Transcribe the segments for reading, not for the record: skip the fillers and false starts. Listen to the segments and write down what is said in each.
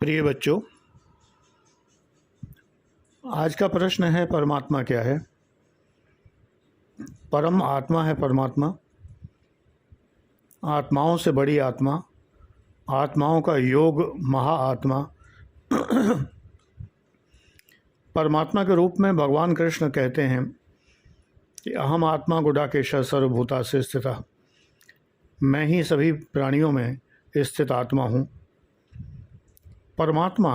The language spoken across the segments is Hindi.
प्रिय बच्चों, आज का प्रश्न है परमात्मा क्या है। परम आत्मा है परमात्मा, आत्माओं से बड़ी आत्मा, आत्माओं का योग महाआत्मा। परमात्मा के रूप में भगवान कृष्ण कहते हैं कि अहम आत्मा गुडाकेश सर्वभूता से स्थिता, मैं ही सभी प्राणियों में स्थित आत्मा हूँ। परमात्मा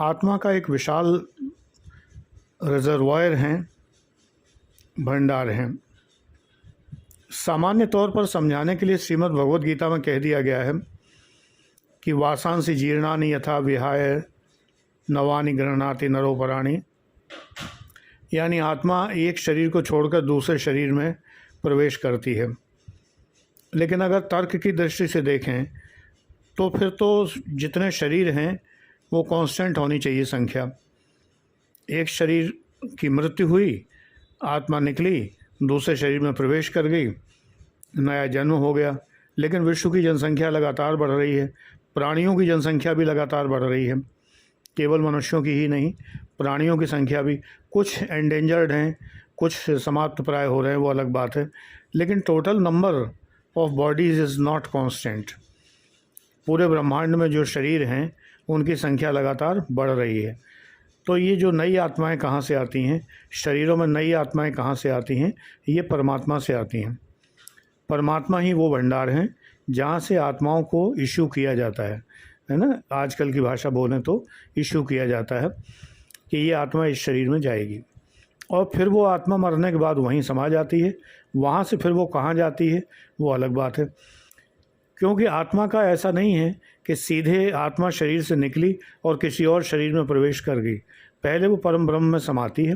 आत्मा का एक विशाल रिजर्वायर हैं, भंडार हैं। सामान्य तौर पर समझाने के लिए श्रीमद् भगवद गीता में कह दिया गया है कि वासांसि जीर्णानि यथा विहाय नवानि गृह्णाति नरोपराणि, यानी आत्मा एक शरीर को छोड़कर दूसरे शरीर में प्रवेश करती है। लेकिन अगर तर्क की दृष्टि से देखें तो फिर तो जितने शरीर हैं वो कांस्टेंट होनी चाहिए संख्या। एक शरीर की मृत्यु हुई, आत्मा निकली, दूसरे शरीर में प्रवेश कर गई, नया जन्म हो गया। लेकिन विश्व की जनसंख्या लगातार बढ़ रही है, प्राणियों की जनसंख्या भी लगातार बढ़ रही है। केवल मनुष्यों की ही नहीं, प्राणियों की संख्या भी, कुछ एंडेंजर्ड हैं, कुछ समाप्त प्राय हो रहे हैं, वो अलग बात है। लेकिन total number of bodies is not constant. पूरे ब्रह्मांड में जो शरीर हैं उनकी संख्या लगातार बढ़ रही है। तो ये जो नई आत्माएं कहाँ से आती हैं, शरीरों में नई आत्माएं कहाँ से आती हैं, ये परमात्मा से आती हैं। परमात्मा ही वो भंडार हैं जहाँ से आत्माओं को इशू किया जाता है ना। आजकल की भाषा बोलें तो इशू किया जाता है कि ये आत्मा इस शरीर में जाएगी, और फिर वो आत्मा मरने के बाद वहीं समा जाती है। वहाँ से फिर वो कहाँ जाती है वो अलग बात है, क्योंकि आत्मा का ऐसा नहीं है कि सीधे आत्मा शरीर से निकली और किसी और शरीर में प्रवेश कर गई। पहले वो परम ब्रह्म में समाती है,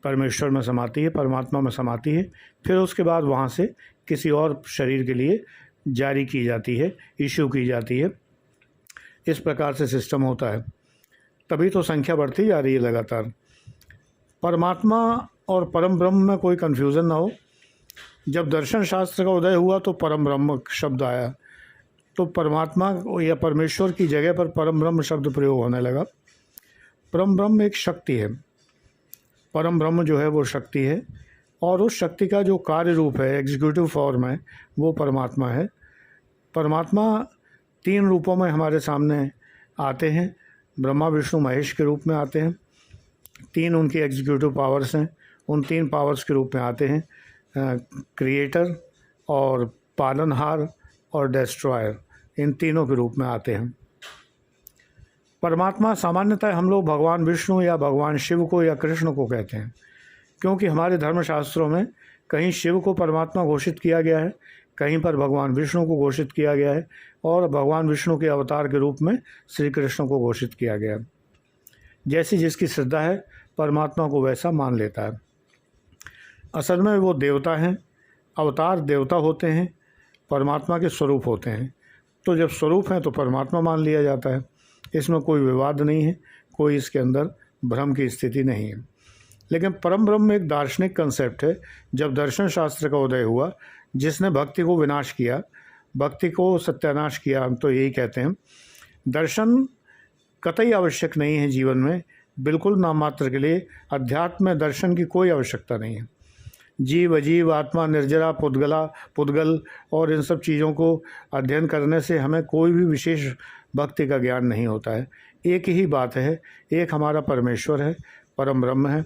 परमेश्वर में समाती है, परमात्मा में समाती है, फिर उसके बाद वहाँ से किसी और शरीर के लिए जारी की जाती है, इशू की जाती है। इस प्रकार से सिस्टम होता है, तभी तो संख्या बढ़ती जा रही है लगातार। परमात्मा और परम ब्रह्म में कोई कन्फ्यूज़न ना हो। जब दर्शन शास्त्र का उदय हुआ तो परम ब्रह्म शब्द आया, तो परमात्मा या परमेश्वर की जगह पर परम ब्रह्म शब्द प्रयोग होने लगा। परम ब्रह्म एक शक्ति है, परम ब्रह्म जो है वो शक्ति है, और उस शक्ति का जो कार्य रूप है, एग्जीक्यूटिव फॉर्म है, वो परमात्मा है। परमात्मा तीन रूपों में हमारे सामने आते हैं, ब्रह्मा विष्णु महेश के रूप में आते हैं। तीन उनकी एग्जीक्यूटिव पावर्स हैं, उन तीन पावर्स के रूप में आते हैं, क्रिएटर और पालनहार और डिस्ट्रॉयर, इन तीनों के रूप में आते हैं। परमात्मा सामान्यतः हम लोग भगवान विष्णु या भगवान शिव को या कृष्ण को कहते हैं, क्योंकि हमारे धर्मशास्त्रों में कहीं शिव को परमात्मा घोषित किया गया है, कहीं पर भगवान विष्णु को घोषित किया गया है, और भगवान विष्णु के अवतार के रूप में श्री कृष्ण को घोषित किया गया है। जैसी जिसकी श्रद्धा है परमात्मा को वैसा मान लेता है। असल में वो देवता हैं, अवतार देवता होते हैं, परमात्मा के स्वरूप होते हैं। तो जब स्वरूप हैं तो परमात्मा मान लिया जाता है, इसमें कोई विवाद नहीं है, कोई इसके अंदर भ्रम की स्थिति नहीं है। लेकिन परम ब्रह्म एक दार्शनिक कंसेप्ट है। जब दर्शन शास्त्र का उदय हुआ, जिसने भक्ति को विनाश किया, भक्ति को सत्यानाश किया, हम तो यही कहते हैं। दर्शन कतई आवश्यक नहीं है जीवन में, बिल्कुल नाम मात्र के लिए। अध्यात्म में दर्शन की कोई आवश्यकता नहीं है। जीव अजीव, आत्मा निर्जरा, पुद्गल और इन सब चीज़ों को अध्ययन करने से हमें कोई भी विशेष भक्ति का ज्ञान नहीं होता है। एक ही बात है, एक हमारा परमेश्वर है, परम ब्रह्म है,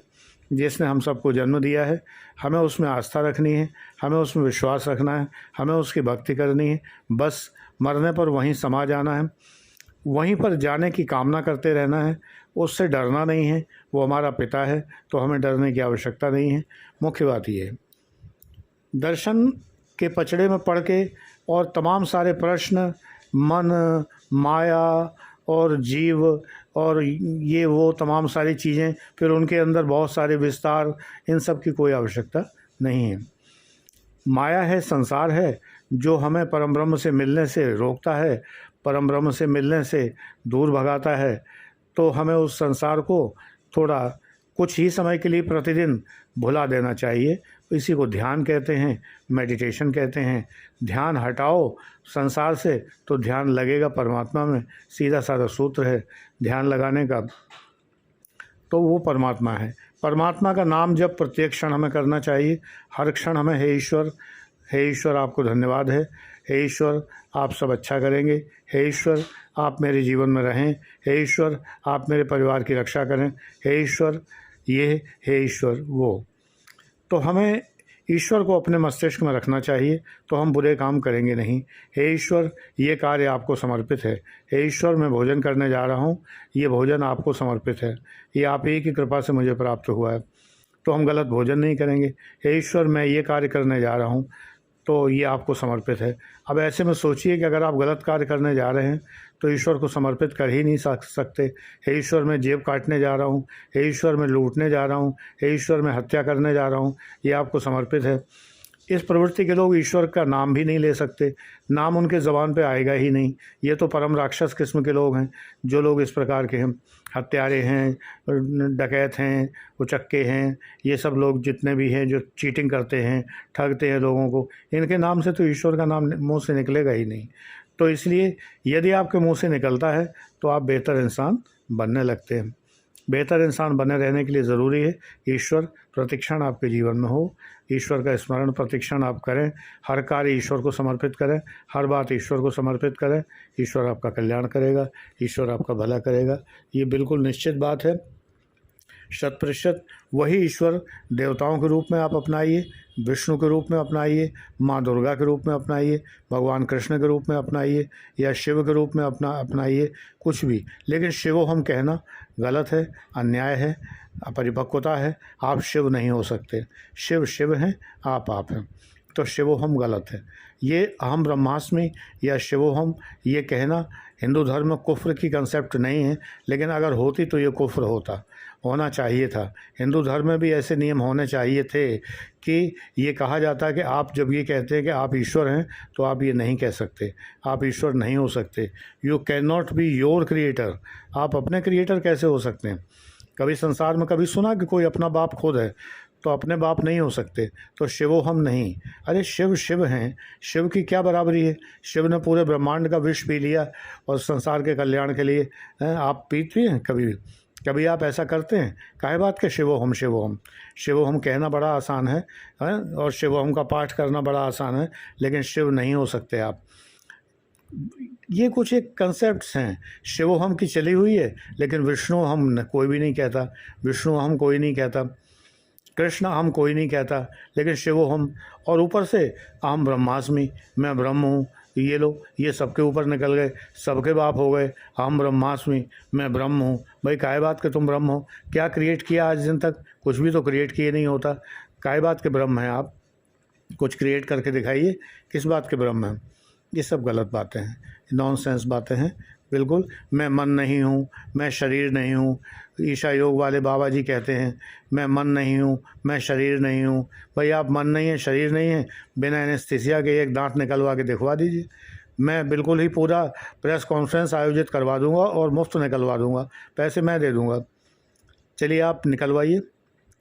जिसने हम सबको जन्म दिया है। हमें उसमें आस्था रखनी है, हमें उसमें विश्वास रखना है, हमें उसकी भक्ति करनी है। बस मरने पर वहीं समा जाना है, वहीं पर जाने की कामना करते रहना है, उससे डरना नहीं है। वो हमारा पिता है तो हमें डरने की आवश्यकता नहीं है। मुख्य बात ये है, दर्शन के पचड़े में पड़ के और तमाम सारे प्रश्न, मन, माया और जीव और ये वो तमाम सारी चीज़ें, फिर उनके अंदर बहुत सारे विस्तार, इन सब की कोई आवश्यकता नहीं है। माया है, संसार है, जो हमें परम ब्रह्म से मिलने से रोकता है, परम ब्रह्म से मिलने से दूर भगाता है। तो हमें उस संसार को थोड़ा कुछ ही समय के लिए प्रतिदिन भुला देना चाहिए। इसी को ध्यान कहते हैं, मेडिटेशन कहते हैं। ध्यान हटाओ संसार से तो ध्यान लगेगा परमात्मा में। सीधा साधा सूत्र है ध्यान लगाने का, तो वो परमात्मा है। परमात्मा का नाम जब प्रत्येक क्षण हमें करना चाहिए, हर क्षण हमें हे ईश्वर आपको धन्यवाद है, हे ईश्वर आप सब अच्छा करेंगे, हे ईश्वर आप मेरे जीवन में रहें, हे ईश्वर आप मेरे परिवार की रक्षा करें, हे ईश्वर ये, हे ईश्वर वो। तो हमें ईश्वर को अपने मस्तिष्क में रखना चाहिए, तो हम बुरे काम करेंगे नहीं। हे ईश्वर ये कार्य आपको समर्पित है, हे ईश्वर मैं भोजन करने जा रहा हूँ, ये भोजन आपको समर्पित है, ये आप ही की कृपा से मुझे प्राप्त हुआ है, तो हम गलत भोजन नहीं करेंगे। हे ईश्वर मैं ये कार्य करने जा रहा हूँ, तो ये आपको समर्पित है। अब ऐसे में सोचिए कि अगर आप गलत कार्य करने जा रहे हैं तो ईश्वर को समर्पित कर ही नहीं सकते। हे ईश्वर मैं जेब काटने जा रहा हूँ, हे ईश्वर मैं लूटने जा रहा हूँ, हे ईश्वर मैं हत्या करने जा रहा हूँ, ये आपको समर्पित है। इस प्रवृत्ति के लोग ईश्वर का नाम भी नहीं ले सकते, नाम उनके ज़बान पे आएगा ही नहीं। ये तो परम राक्षस किस्म के लोग हैं जो लोग इस प्रकार के हैं, हत्यारे हैं, डकैत हैं, उचक्के हैं, ये सब लोग जितने भी हैं जो चीटिंग करते हैं, ठगते हैं लोगों को, इनके नाम से तो ईश्वर का नाम मुंह से निकलेगा ही नहीं। तो इसलिए यदि आपके मुंह से निकलता है तो आप बेहतर इंसान बनने लगते हैं। बेहतर इंसान बने रहने के लिए ज़रूरी है ईश्वर प्रतिक्षण आपके जीवन में हो, ईश्वर का स्मरण प्रतिक्षण आप करें, हर कार्य ईश्वर को समर्पित करें, हर बात ईश्वर को समर्पित करें। ईश्वर आपका कल्याण करेगा, ईश्वर आपका भला करेगा, ये बिल्कुल निश्चित बात है। 100% वही ईश्वर देवताओं के रूप में आप अपनाइए, विष्णु के रूप में अपनाइए, माँ दुर्गा के रूप में अपनाइए, भगवान कृष्ण के रूप में अपनाइए, या शिव के रूप में अपनाइए, कुछ भी। लेकिन शिवोहम कहना गलत है, अन्याय है, अपरिपक्वता है। आप शिव नहीं हो सकते, शिव शिव हैं, आप हैं, तो शिवोहम गलत है। ये अहम ब्रह्मास्मि या शिवोहम ये कहना हिंदू धर्म में कुफ्र की कंसेप्ट नहीं है, लेकिन अगर होती तो ये कुफ्र होना चाहिए था। हिंदू धर्म में भी ऐसे नियम होने चाहिए थे कि ये कहा जाता है कि आप जब ये कहते हैं कि आप ईश्वर हैं तो आप ये नहीं कह सकते, आप ईश्वर नहीं हो सकते। You can not be your creator, आप अपने क्रिएटर कैसे हो सकते हैं। कभी संसार में कभी सुना कि कोई अपना बाप खुद है, तो अपने बाप नहीं हो सकते, तो शिवोहम नहीं। अरे शिव शिव हैं, शिव की क्या बराबरी है। शिव ने पूरे ब्रह्मांड का विष पी लिया और संसार के कल्याण के लिए आप पीते हैं कभी आप ऐसा करते हैं। काहे बात के शिवोहम शिवोहम कहना बड़ा आसान है और शिवोहम का पाठ करना बड़ा आसान है, लेकिन शिव नहीं हो सकते आप। ये कुछ एक कंसेप्ट्स हैं, शिवोहम की चली हुई है, लेकिन विष्णु हम कोई भी नहीं कहता, विष्णु हम कोई नहीं कहता, कृष्ण हम कोई नहीं कहता, लेकिन शिवोहम। और ऊपर से अहम ब्रह्मास्मि, मैं ब्रह्म हूँ, ये लोग ये सबके ऊपर निकल गए, सबके बाप हो गए। अहम ब्रह्मास्मि, मैं ब्रह्म हूँ। भाई काहे बात के तुम ब्रह्म हो, क्या क्रिएट किया आज दिन तक, कुछ भी तो क्रिएट किए नहीं होता। काहे बात के ब्रह्म हैं आप, कुछ क्रिएट करके दिखाइए, किस बात के ब्रह्म हैं। ये सब गलत बातें हैं, नॉनसेंस बातें हैं बिल्कुल। मैं मन नहीं हूँ, मैं शरीर नहीं हूँ। ईशा योग वाले बाबा जी कहते हैं मैं मन नहीं हूँ, मैं शरीर नहीं हूँ। भाई आप मन नहीं है, शरीर नहीं है, बिना एनेस्थीसिया के एक दांत निकलवा के दिखवा दीजिए, मैं बिल्कुल ही पूरा प्रेस कॉन्फ्रेंस आयोजित करवा दूंगा और मुफ्त निकलवा दूंगा, पैसे मैं दे दूंगा। चलिए आप निकलवाइए,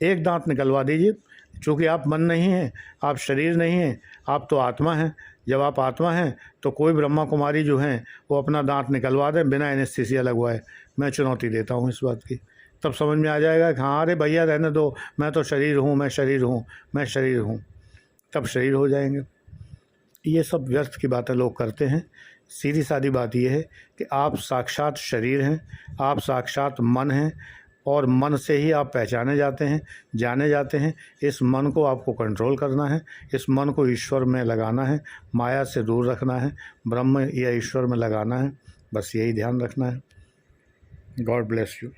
एक दांत निकलवा दीजिए। चूँकि आप मन नहीं हैं, आप शरीर नहीं हैं, आप तो आत्मा हैं। जब आप आत्मा हैं तो कोई ब्रह्मा कुमारी जो हैं वो अपना दांत निकलवा दें बिना एनेस्थीसिया लगवाए। मैं चुनौती देता हूँ इस बात की, तब समझ में आ जाएगा कि हाँ अरे भैया रहने दो, मैं तो शरीर हूँ, मैं शरीर हूँ, मैं शरीर हूँ, तब शरीर हो जाएंगे। ये सब व्यर्थ की बातें लोग करते हैं। सीधी सादी बात यह है कि आप साक्षात शरीर हैं, आप साक्षात मन हैं, और मन से ही आप पहचाने जाते हैं, जाने जाते हैं। इस मन को आपको कंट्रोल करना है, इस मन को ईश्वर में लगाना है, माया से दूर रखना है, ब्रह्म या ईश्वर में लगाना है, बस यही ध्यान रखना है। God bless you.